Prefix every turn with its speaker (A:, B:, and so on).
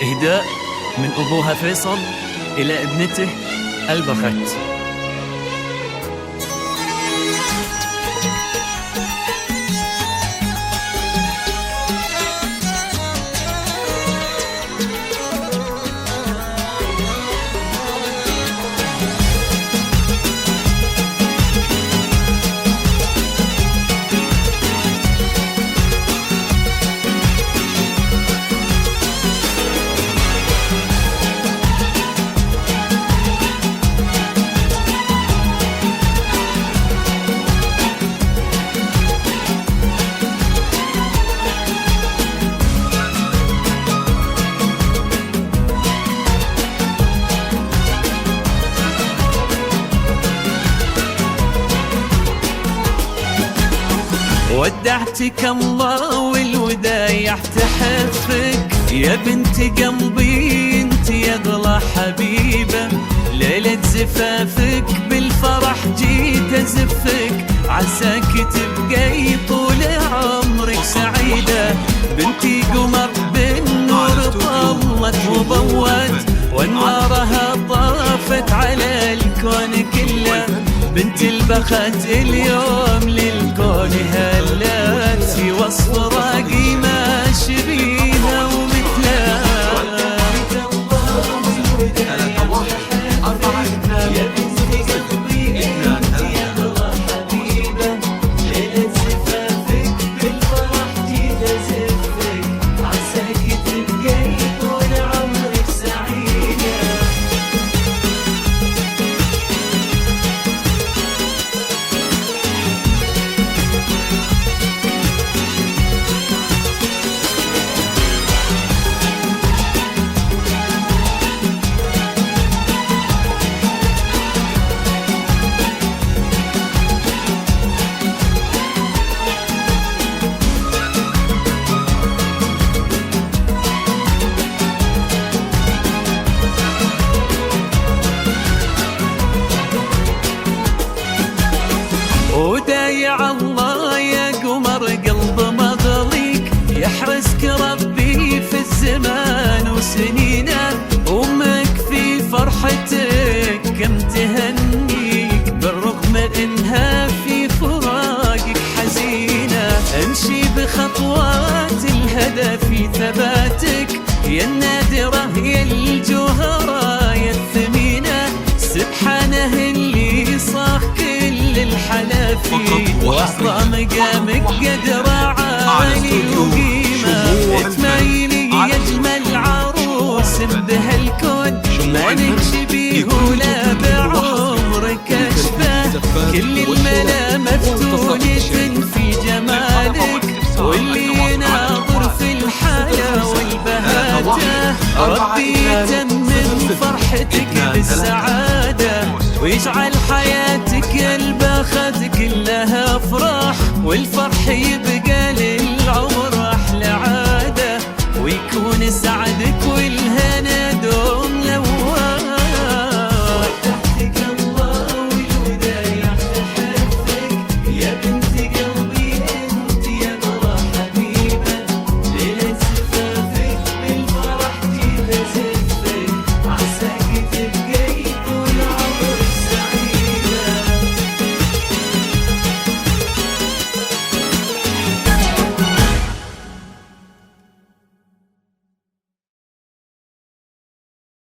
A: إهداء من أبوها فيصل إلى ابنته البخت. ودعتك الله والودايع تحفك يا بنت قلبي، انت يا اغلى حبيبه. ليلة زفافك بالفرح جيت ازفك، عساك تبقي طول عمرك سعيده. بنتي قمر بالنور طلت وضوت، وانوارها طافت على الكون كله. بنت البخت اليوم للكون هلت، في وصف راقي ما شبيها ومثلها. يا بنت قلبي انت يا اغلى حبيبه. ليلة زفافك بالفرح جيت ازفك، عساك تبقي طول عمرك سعيده. ودايع الله يا قمر قلب مضليك، يحرسك ربي في الزمان وسنينه. أمك في فرحتك كم تهنيك، بالرغم إنها في فراقك حزينة. امشي بخطوات الهدى في ثباتك، يا النادرة يا الجوهرة يا الثمينة. سبحانه اللي صاغ كل الحنافي، وأعطى مقامك قدر عالي وقيمة. تمايلي يا أجمل عروس بهالكون، ما نكشبيه ولا بعمرك أشبه. كل الملا مفتونة في جمالك، واللي يناظر في الحياة والبهاجة ربي يتمم فرحتك بالسعادة، ويجعل حياتك يا البخت كلها أفراح. والفرح يبقى للعمر أحلى عادة، ويكون سعدك